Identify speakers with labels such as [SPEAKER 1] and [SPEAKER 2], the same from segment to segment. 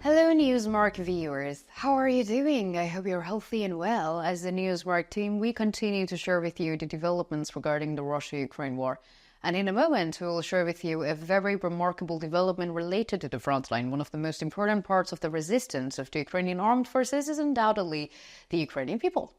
[SPEAKER 1] Hello Newsmark viewers, how are you doing? I hope you're healthy and well. As the Newsmark team, we continue to share with you the developments regarding the Russia-Ukraine war. And in a moment, we will share with you a very remarkable development related to the front line. One of the most important parts of the resistance of the Ukrainian armed forces is undoubtedly the Ukrainian people.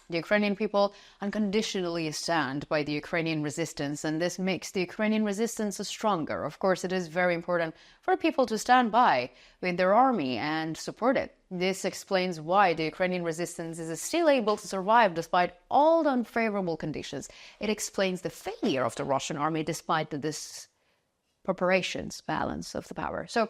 [SPEAKER 1] The Ukrainian people unconditionally stand by the Ukrainian resistance, and this makes the Ukrainian resistance stronger. Of course, it is very important for people to stand by with their army and support it. This explains why the Ukrainian resistance is still able to survive despite all the unfavorable conditions. It explains the failure of the Russian army despite the disproportions balance of the power. So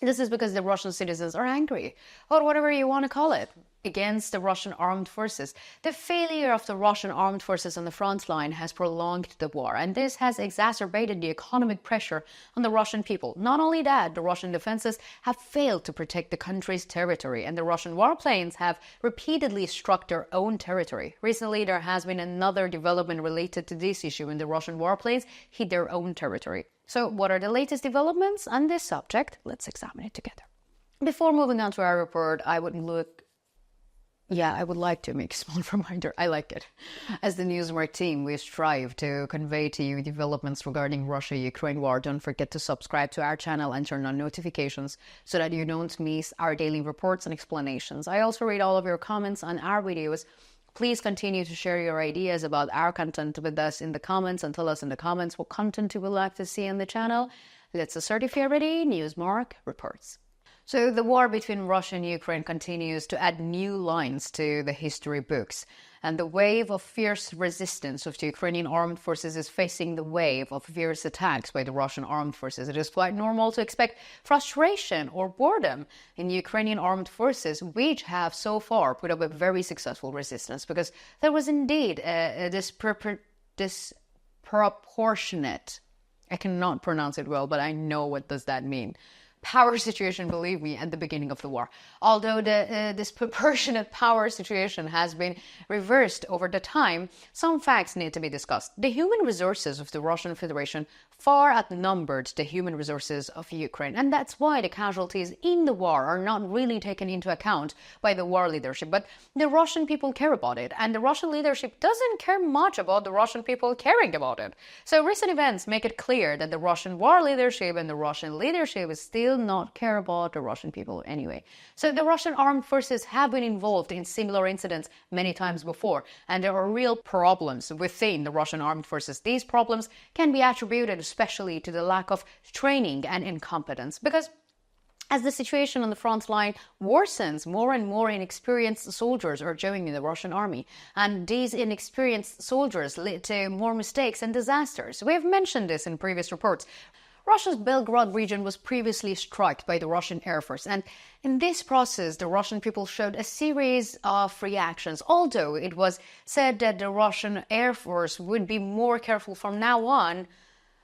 [SPEAKER 1] this is because the Russian citizens are angry, or whatever you want to call it, against the Russian armed forces. The failure of the Russian armed forces on the front line has prolonged the war, and this has exacerbated the economic pressure on the Russian people. Not only that, the Russian defenses have failed to protect the country's territory, and the Russian warplanes have repeatedly struck their own territory. Recently, there has been another development related to this issue when the Russian warplanes hit their own territory. So what are the latest developments on this subject? Let's examine it together. Before moving on to our report, I would like to make a small reminder. I like it. As the Newsmark team, we strive to convey to you developments regarding Russia-Ukraine war. Don't forget to subscribe to our channel and turn on notifications so that you don't miss our daily reports and explanations. I also read all of your comments on our videos. Please continue to share your ideas about our content with us in the comments and tell us in the comments what content you would like to see on the channel. Let's start if you're ready. Newsmark reports. So the war between Russia and Ukraine continues to add new lines to the history books, and the wave of fierce resistance of the Ukrainian armed forces is facing the wave of fierce attacks by the Russian armed forces. It is quite normal to expect frustration or boredom in Ukrainian armed forces, which have so far put up a very successful resistance, because there was indeed a disproportionate, I cannot pronounce it well, but I know what does that mean, power situation, believe me, at the beginning of the war. Although the disproportionate power situation has been reversed over the time, some facts need to be discussed. The human resources of the Russian Federation far outnumbered the human resources of Ukraine, and that's why the casualties in the war are not really taken into account by the war leadership. But the Russian people care about it, and the Russian leadership doesn't care much about the Russian people caring about it. So recent events make it clear that the Russian war leadership and the Russian leadership is still not care about the Russian people anyway. So the Russian armed forces have been involved in similar incidents many times before, and there are real problems within the Russian armed forces. These problems can be attributed especially to the lack of training and incompetence, because as the situation on the front line worsens, more and more inexperienced soldiers are joining the Russian army, and these inexperienced soldiers lead to more mistakes and disasters. We have mentioned this in previous reports. Russia's Belgorod region was previously struck by the Russian Air Force, and in this process, the Russian people showed a series of reactions. Although it was said that the Russian Air Force would be more careful from now on,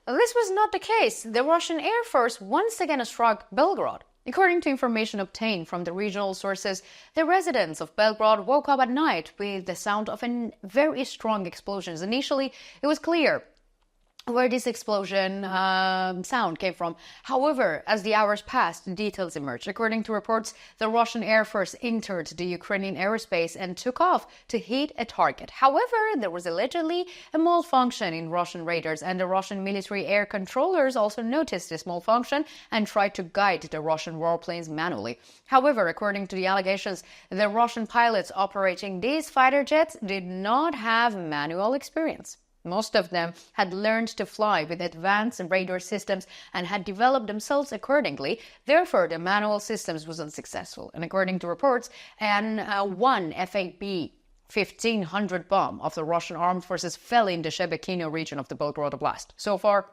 [SPEAKER 1] this was not the case. The Russian Air Force once again struck Belgorod. According to information obtained from the regional sources, the residents of Belgorod woke up at night with the sound of a very strong explosions. Initially, it was clear where this explosion sound came from. However, as the hours passed, details emerged. According to reports, the Russian Air Force entered the Ukrainian airspace and took off to hit a target. However, there was allegedly a malfunction in Russian radars, and the Russian military air controllers also noticed this malfunction and tried to guide the Russian warplanes manually. However, according to the allegations, the Russian pilots operating these fighter jets did not have manual experience. Most of them had learned to fly with advanced radar systems and had developed themselves accordingly. Therefore, the manual systems was unsuccessful. And according to reports, one FAB 1500 bomb of the Russian armed forces fell in the Shebekino region of the Belgorod Oblast. So far,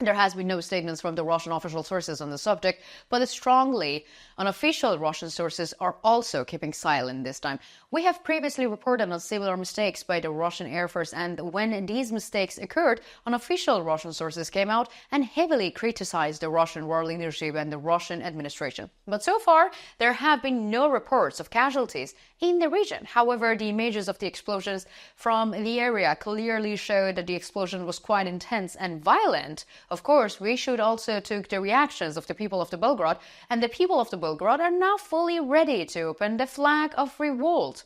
[SPEAKER 1] there has been no statements from the Russian official sources on the subject, but strongly unofficial Russian sources are also keeping silent this time. We have previously reported on similar mistakes by the Russian Air Force, and when these mistakes occurred, unofficial Russian sources came out and heavily criticized the Russian war leadership and the Russian administration. But so far, there have been no reports of casualties in the region. However, the images of the explosions from the area clearly showed that the explosion was quite intense and violent, of course, we should also take the reactions of the people of the Belgrade, and the people of the Belgrade are now fully ready to open the flag of revolt.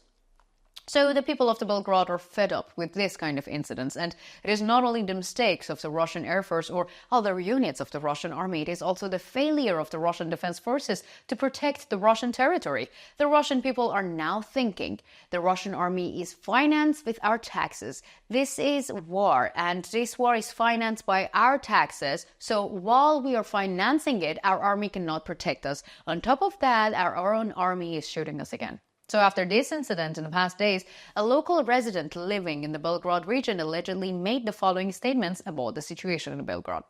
[SPEAKER 1] So the people of the Belgrade are fed up with this kind of incidents, and it is not only the mistakes of the Russian Air Force or other units of the Russian army, it is also the failure of the Russian defense forces to protect the Russian territory. The Russian people are now thinking the Russian army is financed with our taxes. This is war, and this war is financed by our taxes, so while we are financing it, our army cannot protect us. On top of that, our own army is shooting us again. So after this incident in the past days, a local resident living in the Belgrade region allegedly made the following statements about the situation in Belgrade.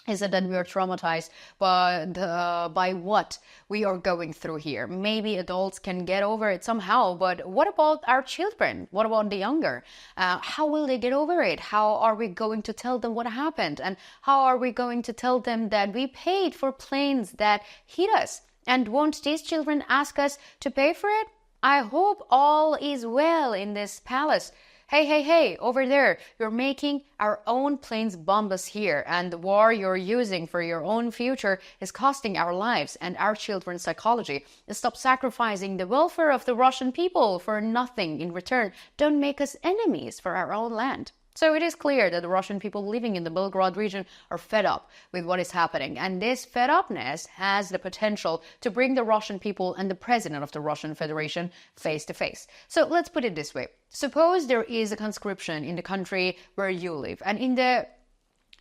[SPEAKER 1] He said that we are traumatized by what we are going through here. Maybe adults can get over it somehow, but what about our children? What about the younger? How will they get over it? How are we going to tell them what happened? And how are we going to tell them that we paid for planes that hit us? And won't these children ask us to pay for it? I hope all is well in this palace. Hey, over there, you're making our own planes bomb us here, and the war you're using for your own future is costing our lives and our children's psychology. Stop sacrificing the welfare of the Russian people for nothing in return. Don't make us enemies for our own land. So it is clear that the Russian people living in the Belgrade region are fed up with what is happening, and this fed upness has the potential to bring the Russian people and the president of the Russian Federation face to face. So let's put it this way. Suppose there is a conscription in the country where you live, and in the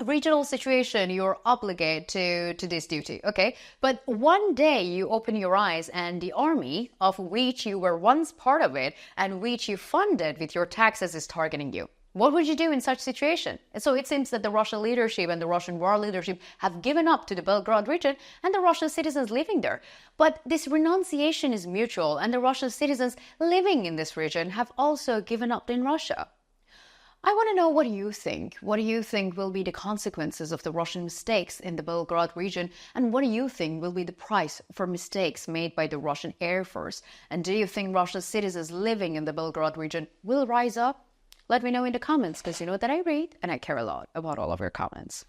[SPEAKER 1] regional situation, you're obligated to this duty, okay? But one day you open your eyes and the army, of which you were once part of it and which you funded with your taxes, is targeting you. What would you do in such situation? And so it seems that the Russian leadership and the Russian war leadership have given up to the Belgrade region and the Russian citizens living there. But this renunciation is mutual, and the Russian citizens living in this region have also given up in Russia. I want to know what you think. What do you think will be the consequences of the Russian mistakes in the Belgrade region? And what do you think will be the price for mistakes made by the Russian Air Force? And do you think Russian citizens living in the Belgrade region will rise up? Let me know in the comments, because you know that I read and I care a lot about all of your comments.